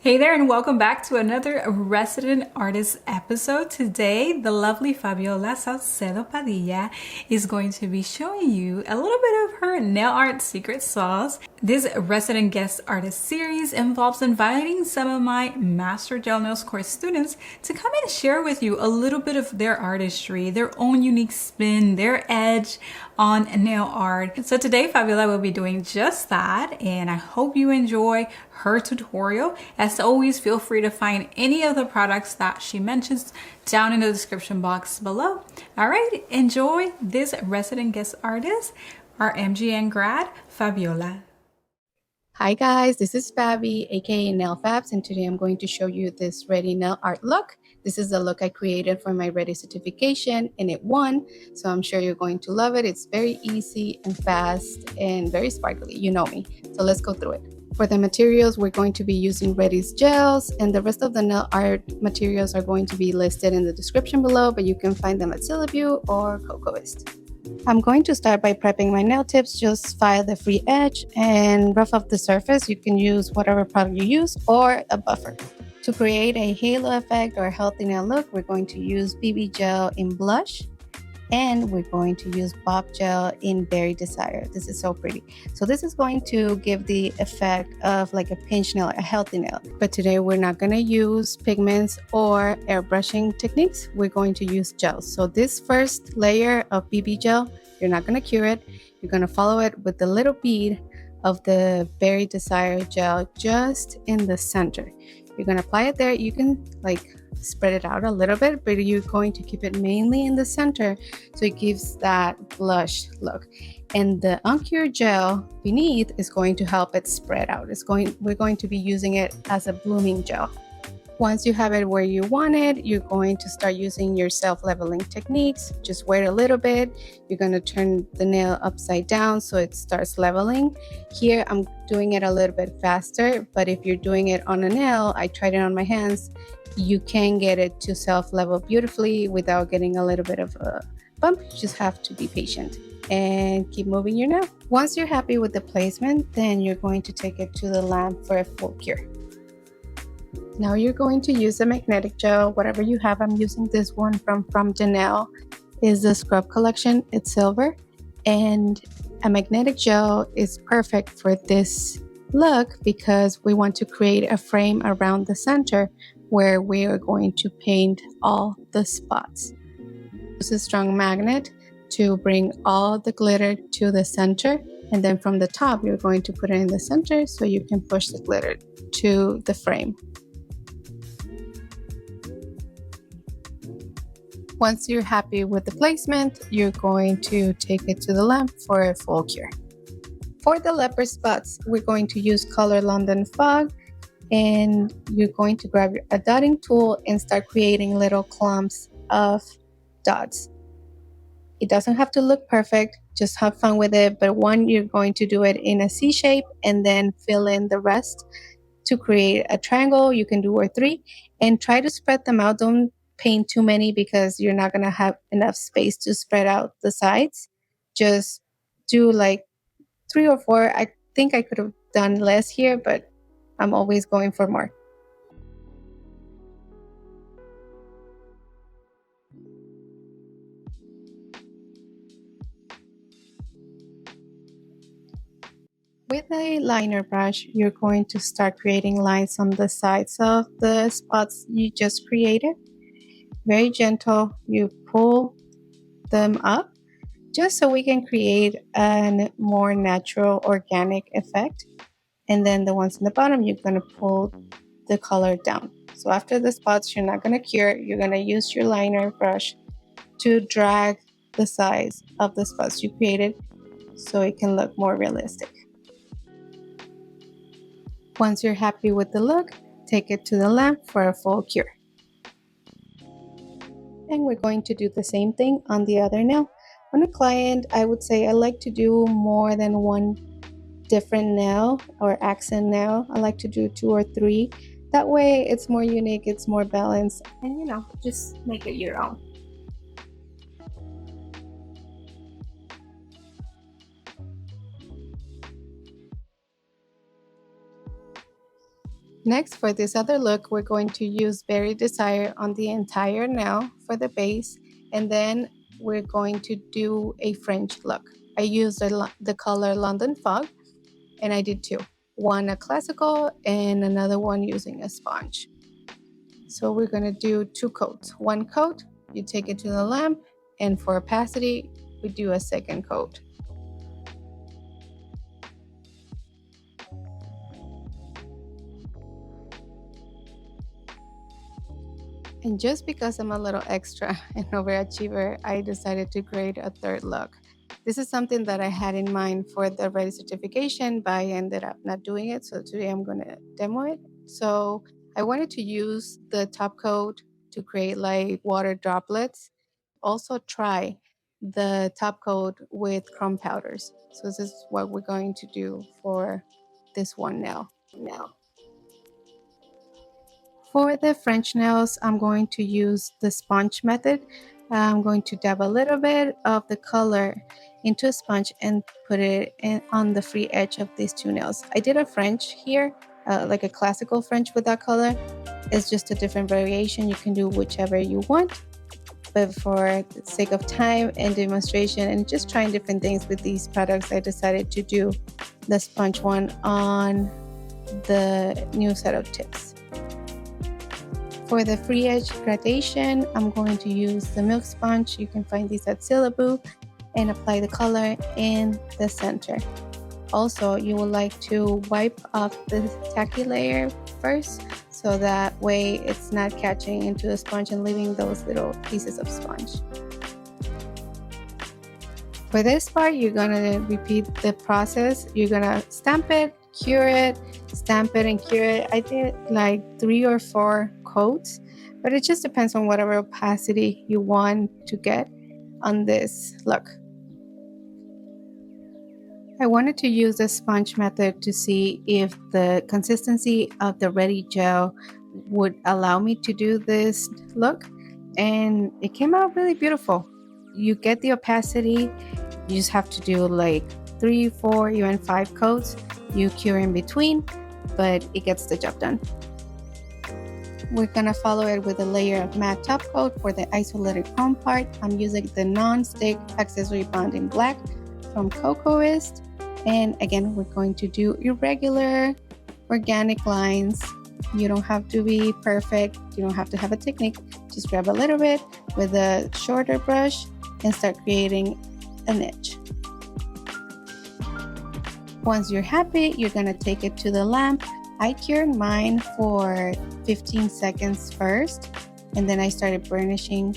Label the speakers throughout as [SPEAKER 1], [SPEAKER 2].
[SPEAKER 1] Hey there and welcome back to another resident artist episode. Today, the lovely Fabiola Saucedo-Padilla is going to be showing you a little bit of her nail art secret sauce. This resident guest artist series involves inviting some of my Master Gel Nails course students to come and share with you a little bit of their artistry, their own unique spin, their edge on nail art. So today Fabiola will be doing just that, and I hope you enjoy her tutorial. As always, feel free to find any of the products that she mentions down in the description box below. All right, enjoy this resident guest artist, our MGN grad, Fabiola.
[SPEAKER 2] Hi guys, this is Fabi, aka NAILFABS, and today I'm going to show you this RÉDI nail art look. This is the look I created for my RÉDI certification, and it won, so I'm sure you're going to love it. It's very easy and fast and very sparkly, you know me. So let's go through it. For the materials, we're going to be using RÉDI's gels, and the rest of the nail art materials are going to be listed in the description below, but you can find them at ZILLABEAU or KOKOIST. I'm going to start by prepping my nail tips. Just file the free edge and rough up the surface. You can use whatever product you use or a buffer. To create a halo effect or a healthy nail look, we're going to use BB gel in blush, and we're going to use Bob gel in Berry Desire. This is so pretty. So this is going to give the effect of like a pinch nail, a healthy nail. But today we're not going to use pigments or airbrushing techniques. We're going to use gels. So this first layer of BB gel, you're not going to cure it. You're going to follow it with the little bead of the Berry Desire gel just in the center. You're going to apply it there. You can like spread it out a little bit, but you're going to keep it mainly in the center so it gives that blush look. And the uncured gel beneath is going to help it spread out. We're going to be using it as a blooming gel. Once you have it where you want it, you're going to start using your self-leveling techniques. Just wait a little bit. You're going to turn the nail upside down so it starts leveling. Here I'm doing it a little bit faster, but if you're doing it on a nail, I tried it on my hands, you can get it to self-level beautifully without getting a little bit of a bump. You just have to be patient and keep moving your nail. Once you're happy with the placement, then you're going to take it to the lamp for a full cure. Now you're going to use a magnetic gel, whatever you have. I'm using this one from Janelle. Is the scrub collection. It's silver, and a magnetic gel is perfect for this look because we want to create a frame around the center where we are going to paint all the spots. Use a strong magnet to bring all the glitter to the center, and then from the top you're going to put it in the center so you can push the glitter to the frame. Once you're happy with the placement, you're going to take it to the lamp for a full cure. For the leopard spots, we're going to use Color London Fog, and you're going to grab a dotting tool and start creating little clumps of dots. It doesn't have to look perfect, just have fun with it, but you're going to do it in a C shape and then fill in the rest to create a triangle. You can do or three, and try to spread them out. Don't paint too many because you're not going to have enough space to spread out the sides. Just do like 3 or 4. I think I could have done less here, but I'm always going for more. With a liner brush, you're going to start creating lines on the sides of the spots you just created. Very gentle, you pull them up just so we can create a more natural organic effect. And then the ones in the bottom, you're going to pull the color down. So after the spots, you're not going to cure. You're going to use your liner brush to drag the size of the spots you created so it can look more realistic. Once you're happy with the look, take it to the lamp for a full cure. And we're going to do the same thing on the other nail. On a client, I would say I like to do more than one different nail or accent nail. I like to do 2 or 3. That way it's more unique, it's more balanced, and just make it your own. Next, for this other look, we're going to use Berry Desire on the entire nail for the base, and then we're going to do a French look. I used the color London Fog, and I did two. One a classical and another one using a sponge. So we're going to do two coats. One coat, you take it to the lamp, and for opacity, we do a second coat. And just because I'm a little extra and overachiever, I decided to create a third look. This is something that I had in mind for the RÉDI certification, but I ended up not doing it. So today I'm going to demo it. So I wanted to use the top coat to create like water droplets. Also try the top coat with chrome powders. So this is what we're going to do for this one nail. For the French nails, I'm going to use the sponge method. I'm going to dab a little bit of the color into a sponge and put it on the free edge of these two nails. I did a French here, like a classical French with that color. It's just a different variation. You can do whichever you want. But for the sake of time and demonstration and just trying different things with these products, I decided to do the sponge one on the new set of tips. For the free edge gradation, I'm going to use the milk sponge. You can find these at ZILLABEAU, and apply the color in the center. Also, you would like to wipe off the tacky layer first, so that way it's not catching into the sponge and leaving those little pieces of sponge. For this part, you're gonna repeat the process. You're gonna stamp it, cure it, stamp it and cure it. I did like 3 or 4 coats, but it just depends on whatever opacity you want to get on this look. I wanted to use the sponge method to see if the consistency of the RÉDI gel would allow me to do this look, and it came out really beautiful. You get the opacity, you just have to do like 3, 4, even 5 coats. You cure in between, but it gets the job done. We're gonna follow it with a layer of matte top coat for the isolated chrome part. I'm using the non-stick accessory bond in black from KOKOIST. And again, we're going to do irregular organic lines. You don't have to be perfect. You don't have to have a technique. Just grab a little bit with a shorter brush and start creating an edge. Once you're happy, you're gonna take it to the lamp. I cured mine for 15 seconds first, and then I started burnishing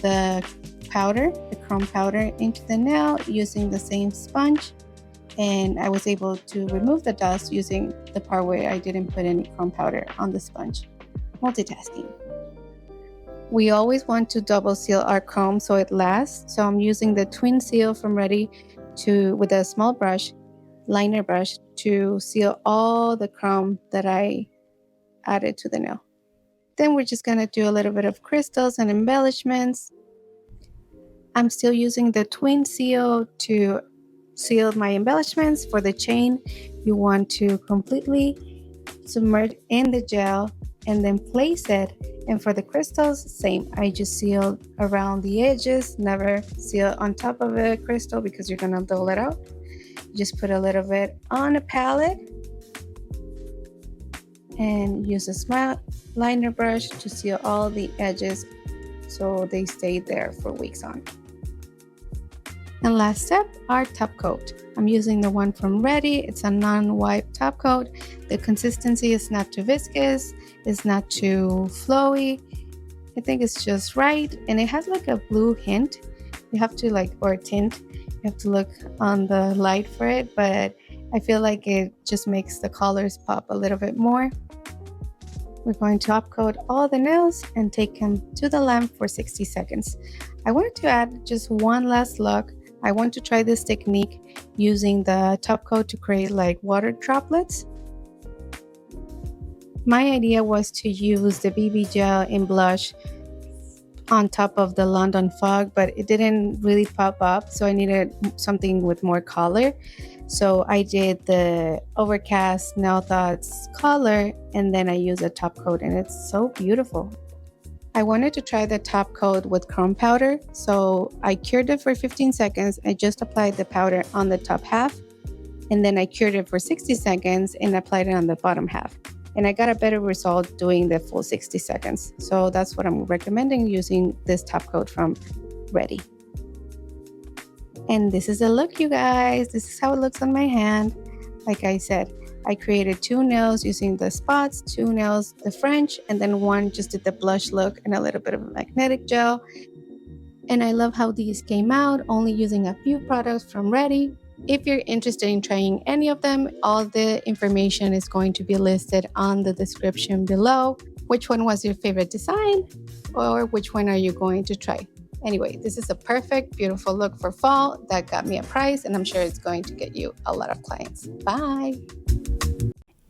[SPEAKER 2] the powder, the chrome powder, into the nail using the same sponge. And I was able to remove the dust using the part where I didn't put any chrome powder on the sponge. Multitasking. We always want to double seal our chrome so it lasts. So I'm using the twin seal from RÉDI with a small brush, liner brush, to seal all the chrome that I added to the nail. Then we're just gonna do a little bit of crystals and embellishments. I'm still using the twin seal to seal my embellishments. For the chain, you want to completely submerge in the gel and then place it. And for the crystals, same. I just sealed around the edges, never seal on top of a crystal because you're gonna dull it out. Just put a little bit on a palette and use a small liner brush to seal all the edges so they stay there for weeks on. And last step, our top coat. I'm using the one from RÉDI. It's a non-wipe top coat. The consistency is not too viscous, it's not too flowy. I think it's just right, and it has like a blue hint. You have to or tint. You have to look on the light for it, but I feel like it just makes the colors pop a little bit more. We're going to top coat all the nails and take them to the lamp for 60 seconds. I wanted to add just one last look. I want to try this technique using the top coat to create like water droplets. My idea was to use the BB gel in blush on top of the London Fog, but it didn't really pop up, so I needed something with more color. So I did the Overcast Nail Thoughts color, and then I used a top coat, and it's so beautiful. I wanted to try the top coat with chrome powder, so I cured it for 15 seconds. I just applied the powder on the top half, and then I cured it for 60 seconds and applied it on the bottom half. And I got a better result doing the full 60 seconds. So that's what I'm recommending, using this top coat from RÉDI. And this is the look, you guys. This is how it looks on my hand. Like I said, I created 2 nails using the spots, 2 nails the French, and then 1 just did the blush look and a little bit of a magnetic gel. And I love how these came out, only using a few products from RÉDI. If you're interested in trying any of them, all the information is going to be listed on the description below. Which one was your favorite design, or which one are you going to try? Anyway, this is a perfect, beautiful look for fall that got me a price, and I'm sure it's going to get you a lot of clients. Bye.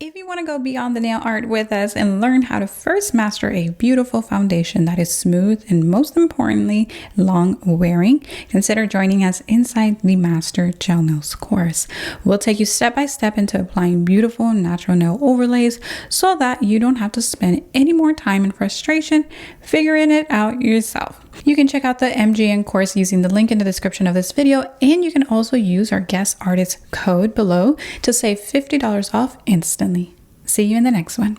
[SPEAKER 1] If you want to go beyond the nail art with us and learn how to first master a beautiful foundation that is smooth and, most importantly, long wearing, consider joining us inside the Master Gel Nails course. We'll take you step by step into applying beautiful natural nail overlays so that you don't have to spend any more time in frustration figuring it out yourself. You can check out the MGN course using the link in the description of this video, and you can also use our guest artist code below to save $50 off instantly. See you in the next one.